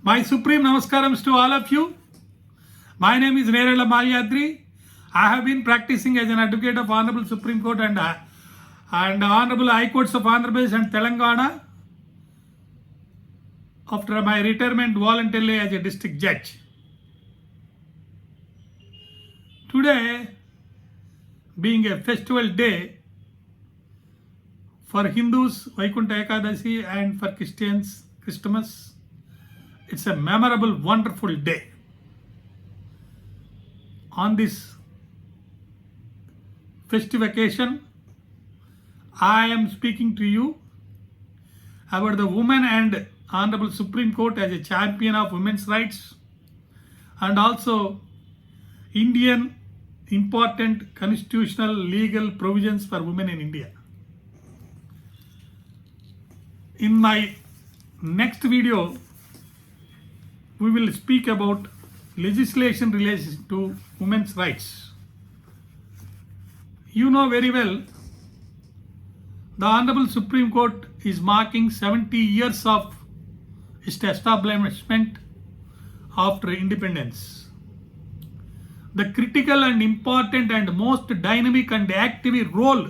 My supreme namaskarams to all of you. My name is Nerala Malyadri. I have been practicing as an advocate of Honorable Supreme Court and Honorable High Courts of Andhra Pradesh and Telangana after my retirement voluntarily as a district judge. Today, being a festival day for Hindus, Vaikunta Ekadasi, and for Christians, Christmas, it's a memorable, wonderful day. On this festive occasion, I am speaking to you about the women and Honorable Supreme Court as a champion of women's rights and also Indian important constitutional legal provisions for women in India. In my next video, we will speak about legislation related to women's rights. You know very well, the Honorable Supreme Court is marking 70 years of its establishment after independence. The critical and important and most dynamic and active role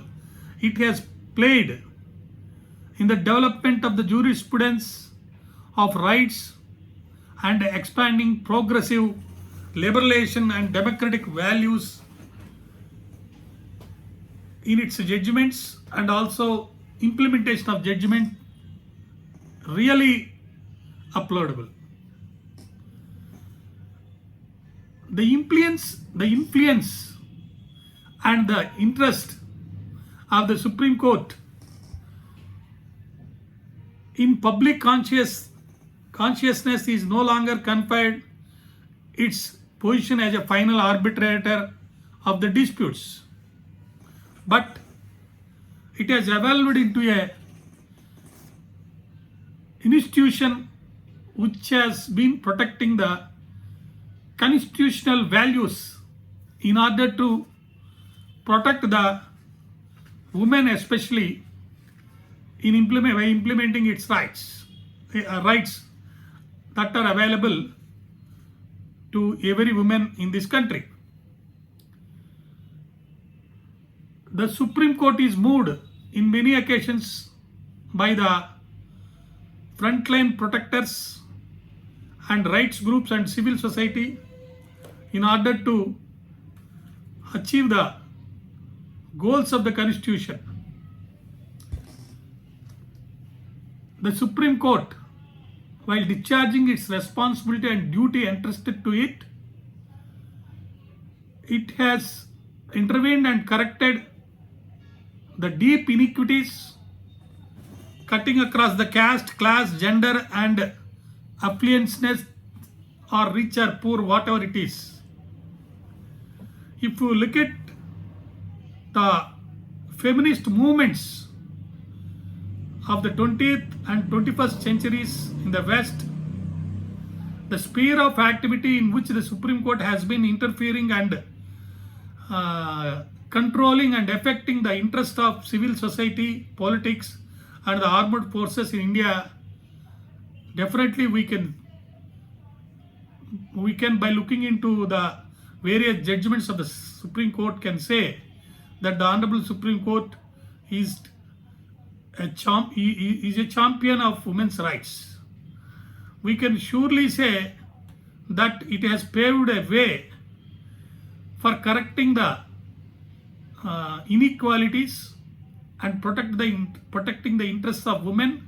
it has played in the development of the jurisprudence of rights and expanding progressive liberalization and democratic values in its judgments and also implementation of judgment really applaudable. The influence and the interest of the Supreme Court in public consciousness is no longer confined its position as a final arbitrator of the disputes, but it has evolved into a institution which has been protecting the constitutional values in order to protect the women, especially in implementing its rights that are available to every woman in this country. The Supreme Court is moved in many occasions by the frontline protectors and rights groups and civil society in order to achieve the goals of the Constitution. The Supreme Court, while discharging its responsibility and duty entrusted to it, it has intervened and corrected the deep inequities cutting across the caste, class, gender and affluenceness or rich or poor, whatever it is. If you look at the feminist movements of the 20th and 21st centuries in the West, the sphere of activity in which the Supreme Court has been interfering and controlling and affecting the interest of civil society, politics and the armed forces in India, definitely we can by looking into the various judgments of the Supreme Court can say that the Honorable Supreme Court is a champion of women's rights. We can surely say that it has paved a way for correcting the inequalities and protecting the interests of women,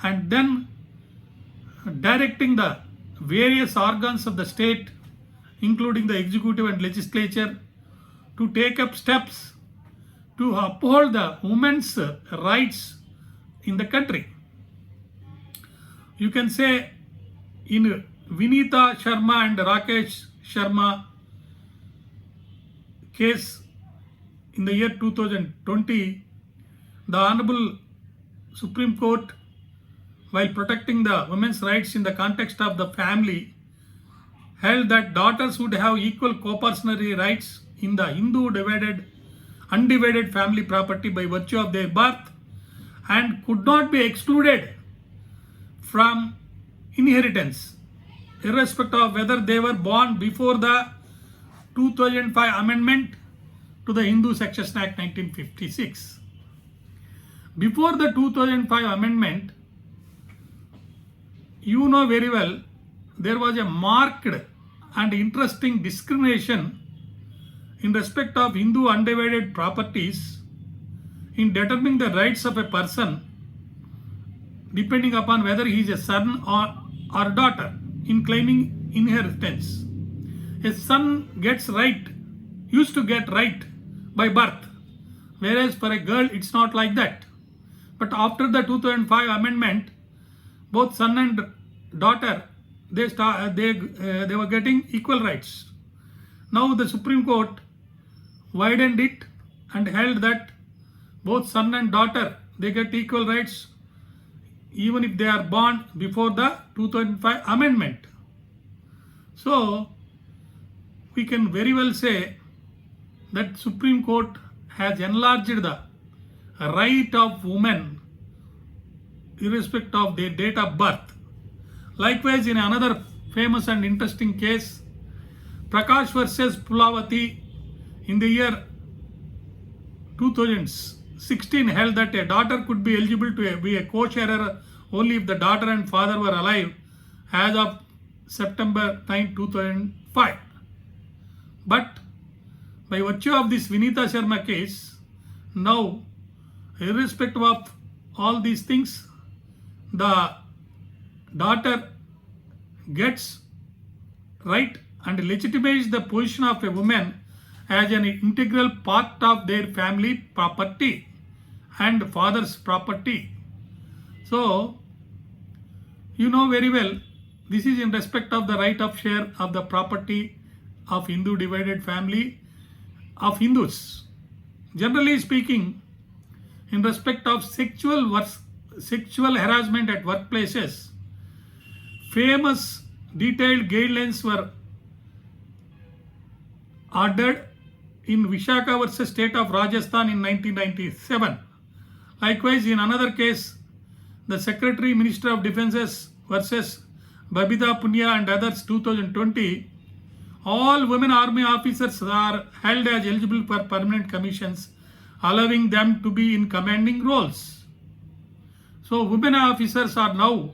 and then directing the various organs of the state, including the executive and legislature, to take up steps to uphold the women's rights in the country. You can say in Vinita Sharma and Rakesh Sharma case in the year 2020, the Honorable Supreme Court, while protecting the women's rights in the context of the family, held that daughters would have equal co-personary rights in the Hindu undivided family property by virtue of their birth and could not be excluded from inheritance irrespective of whether they were born before the 2005 amendment to the Hindu Succession Act 1956. Before the 2005 amendment, you know very well, there was a marked and interesting discrimination in respect of Hindu undivided properties in determining the rights of a person depending upon whether he is a son or daughter in claiming inheritance. A son used to get right by birth, whereas for a girl it's not like that. But after the 2005 amendment, both son and daughter, they were getting equal rights. Now the Supreme Court widened it and held that both son and daughter, they get equal rights even if they are born before the 2005 amendment. So we can very well say that Supreme Court has enlarged the right of women irrespective of their date of birth. Likewise, in another famous and interesting case, Prakash versus Pulavati in the year 2016 held that a daughter could be eligible to be a co-sharer only if the daughter and father were alive as of September 9, 2005. But by virtue of this Vinita Sharma case, now irrespective of all these things, the daughter gets right and legitimates the position of a woman as an integral part of their family property and father's property. So, you know very well, this is in respect of the right of share of the property of Hindu divided family of Hindus. Generally speaking, in respect of sexual harassment at workplaces, famous detailed guidelines were ordered in Vishaka versus State of Rajasthan in 1997. Likewise, in another case, the Secretary Minister of Defences versus Babita Punya and others 2020, all women army officers are held as eligible for permanent commissions, allowing them to be in commanding roles. So women officers are now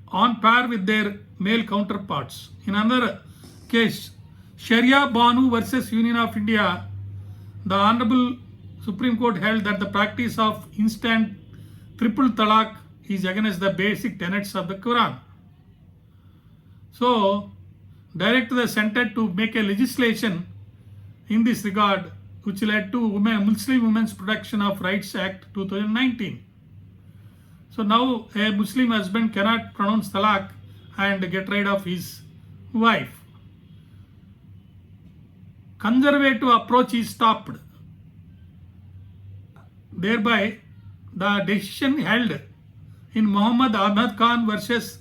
on par with their male counterparts. In another case, Sharia Banu versus Union of India, the Honorable Supreme Court held that the practice of instant triple talaq is against the basic tenets of the Quran. So, directed the center to make a legislation in this regard, which led to Muslim Women's Protection of Rights Act 2019. So now a Muslim husband cannot pronounce talaq and get rid of his wife. Conservative approach is stopped. Thereby, the decision held in Muhammad Ahmad Khan versus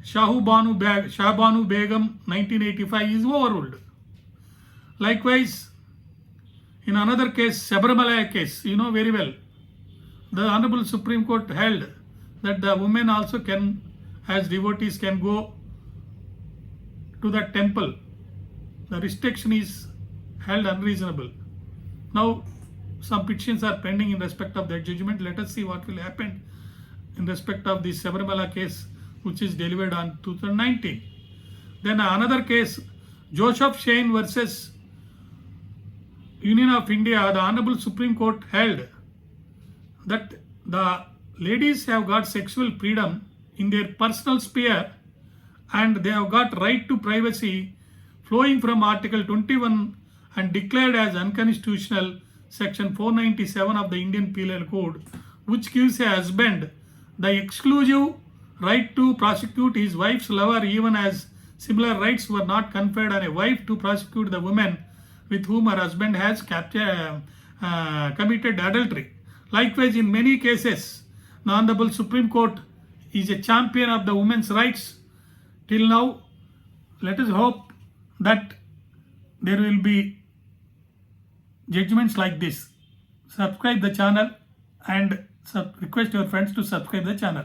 Shah Banu Begum 1985 is overruled. Likewise, in another case, Sabarimala case, you know very well, the Honorable Supreme Court held that the women also can, as devotees, can go to the temple. The restriction is held unreasonable. Now, some petitions are pending in respect of that judgment. Let us see what will happen in respect of this Sabarimala case, which is delivered on 2019. Then another case, Joseph Shane versus Union of India, the Honorable Supreme Court held that the ladies have got sexual freedom in their personal sphere and they have got right to privacy flowing from Article 21 and declared as unconstitutional Section 497 of the Indian Penal Code, which gives a husband the exclusive right to prosecute his wife's lover even as similar rights were not conferred on a wife to prosecute the woman with whom her husband has committed adultery. Likewise, in many cases, the Honorable Supreme Court is a champion of the women's rights. Till now, let us hope that there will be judgments like this. Subscribe the channel and request your friends to subscribe the channel.